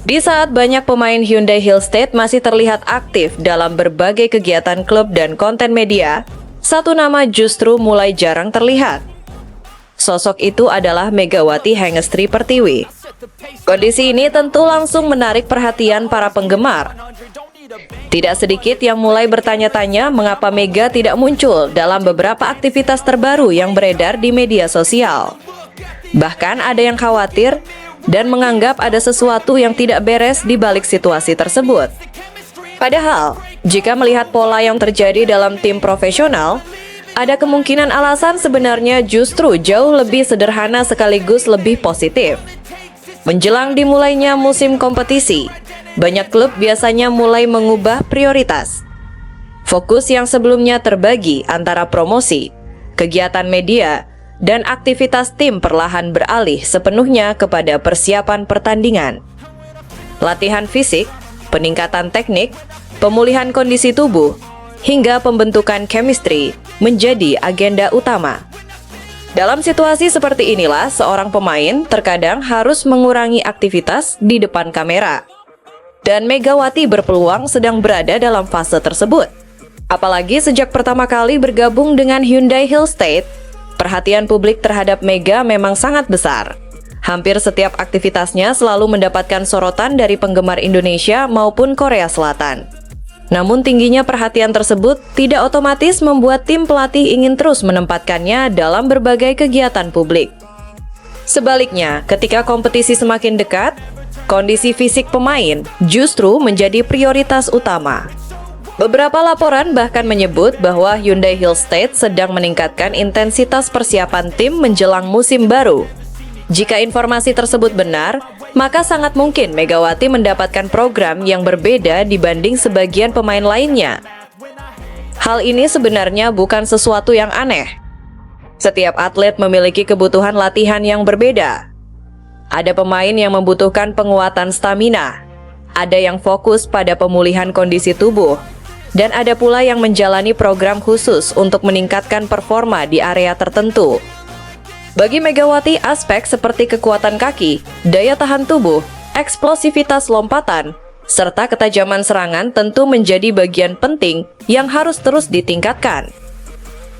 Di saat banyak pemain Hyundai Hillstate masih terlihat aktif dalam berbagai kegiatan klub dan konten media, satu nama justru mulai jarang terlihat. Sosok itu adalah Megawati Hengestri Pertiwi. Kondisi ini tentu langsung menarik perhatian para penggemar. Tidak sedikit yang mulai bertanya-tanya mengapa Mega tidak muncul dalam beberapa aktivitas terbaru yang beredar di media sosial. Bahkan ada yang khawatir dan menganggap ada sesuatu yang tidak beres di balik situasi tersebut. Padahal, jika melihat pola yang terjadi dalam tim profesional, ada kemungkinan alasan sebenarnya justru jauh lebih sederhana sekaligus lebih positif. Menjelang dimulainya musim kompetisi, banyak klub biasanya mulai mengubah prioritas. Fokus yang sebelumnya terbagi antara promosi, kegiatan media, dan aktivitas tim perlahan beralih sepenuhnya kepada persiapan pertandingan. Latihan fisik, peningkatan teknik, pemulihan kondisi tubuh, hingga pembentukan chemistry menjadi agenda utama. Dalam situasi seperti inilah, seorang pemain terkadang harus mengurangi aktivitas di depan kamera. Dan Megawati berpeluang sedang berada dalam fase tersebut. Apalagi sejak pertama kali bergabung dengan Hyundai Hillstate, perhatian publik terhadap Mega memang sangat besar. Hampir setiap aktivitasnya selalu mendapatkan sorotan dari penggemar Indonesia maupun Korea Selatan. Namun tingginya perhatian tersebut tidak otomatis membuat tim pelatih ingin terus menempatkannya dalam berbagai kegiatan publik. Sebaliknya, ketika kompetisi semakin dekat, kondisi fisik pemain justru menjadi prioritas utama. Beberapa laporan bahkan menyebut bahwa Hyundai Hillstate sedang meningkatkan intensitas persiapan tim menjelang musim baru. Jika informasi tersebut benar, maka sangat mungkin Megawati mendapatkan program yang berbeda dibanding sebagian pemain lainnya. Hal ini sebenarnya bukan sesuatu yang aneh. Setiap atlet memiliki kebutuhan latihan yang berbeda. Ada pemain yang membutuhkan penguatan stamina, ada yang fokus pada pemulihan kondisi tubuh, dan ada pula yang menjalani program khusus untuk meningkatkan performa di area tertentu. Bagi Megawati, aspek seperti kekuatan kaki, daya tahan tubuh, eksplosivitas lompatan, serta ketajaman serangan tentu menjadi bagian penting yang harus terus ditingkatkan.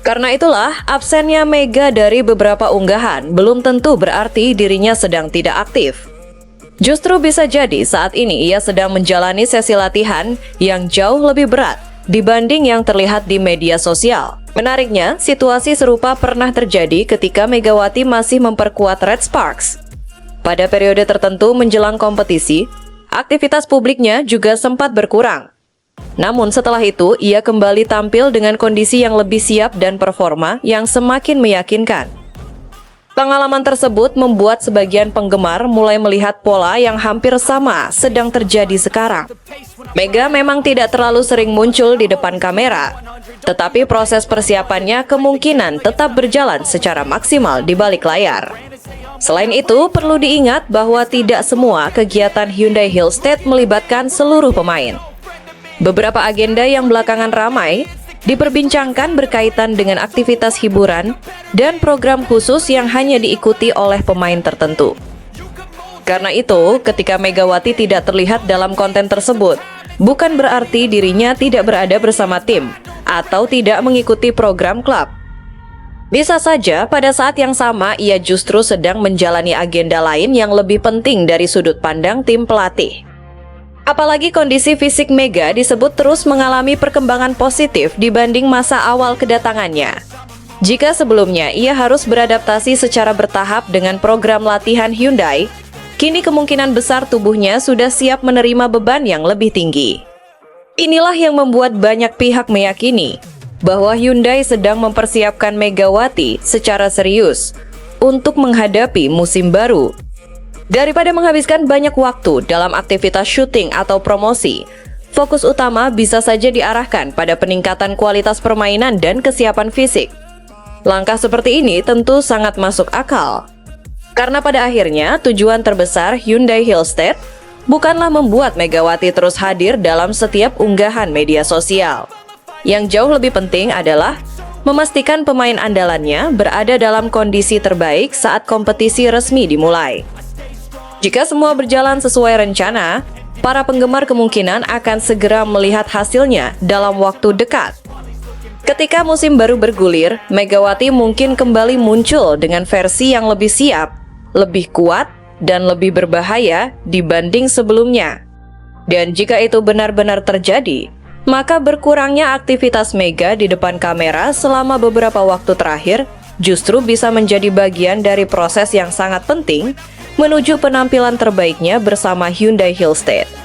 Karena itulah, absennya Mega dari beberapa unggahan belum tentu berarti dirinya sedang tidak aktif. Justru bisa jadi saat ini ia sedang menjalani sesi latihan yang jauh lebih berat dibanding yang terlihat di media sosial. Menariknya, situasi serupa pernah terjadi ketika Megawati masih memperkuat Red Sparks. Pada periode tertentu menjelang kompetisi, aktivitas publiknya juga sempat berkurang. Namun setelah itu, ia kembali tampil dengan kondisi yang lebih siap dan performa yang semakin meyakinkan. Pengalaman tersebut membuat sebagian penggemar mulai melihat pola yang hampir sama sedang terjadi sekarang. Mega memang tidak terlalu sering muncul di depan kamera, tetapi proses persiapannya kemungkinan tetap berjalan secara maksimal di balik layar. Selain itu, perlu diingat bahwa tidak semua kegiatan Hyundai Hillstate melibatkan seluruh pemain. Beberapa agenda yang belakangan ramai diperbincangkan berkaitan dengan aktivitas hiburan dan program khusus yang hanya diikuti oleh pemain tertentu. Karena itu, ketika Megawati tidak terlihat dalam konten tersebut, bukan berarti dirinya tidak berada bersama tim atau tidak mengikuti program klub. Bisa saja pada saat yang sama ia justru sedang menjalani agenda lain yang lebih penting dari sudut pandang tim pelatih. Apalagi kondisi fisik Mega disebut terus mengalami perkembangan positif dibanding masa awal kedatangannya. Jika sebelumnya ia harus beradaptasi secara bertahap dengan program latihan Hyundai, kini kemungkinan besar tubuhnya sudah siap menerima beban yang lebih tinggi. Inilah yang membuat banyak pihak meyakini bahwa Hyundai sedang mempersiapkan Megawati secara serius untuk menghadapi musim baru. Daripada menghabiskan banyak waktu dalam aktivitas syuting atau promosi, fokus utama bisa saja diarahkan pada peningkatan kualitas permainan dan kesiapan fisik. Langkah seperti ini tentu sangat masuk akal. Karena pada akhirnya tujuan terbesar Hyundai Hillstate bukanlah membuat Megawati terus hadir dalam setiap unggahan media sosial. Yang jauh lebih penting adalah memastikan pemain andalannya berada dalam kondisi terbaik saat kompetisi resmi dimulai. Jika semua berjalan sesuai rencana, para penggemar kemungkinan akan segera melihat hasilnya dalam waktu dekat. Ketika musim baru bergulir, Megawati mungkin kembali muncul dengan versi yang lebih siap, lebih kuat, dan lebih berbahaya dibanding sebelumnya. Dan jika itu benar-benar terjadi, maka berkurangnya aktivitas Mega di depan kamera selama beberapa waktu terakhir justru bisa menjadi bagian dari proses yang sangat penting menuju penampilan terbaiknya bersama Hyundai Hillstate.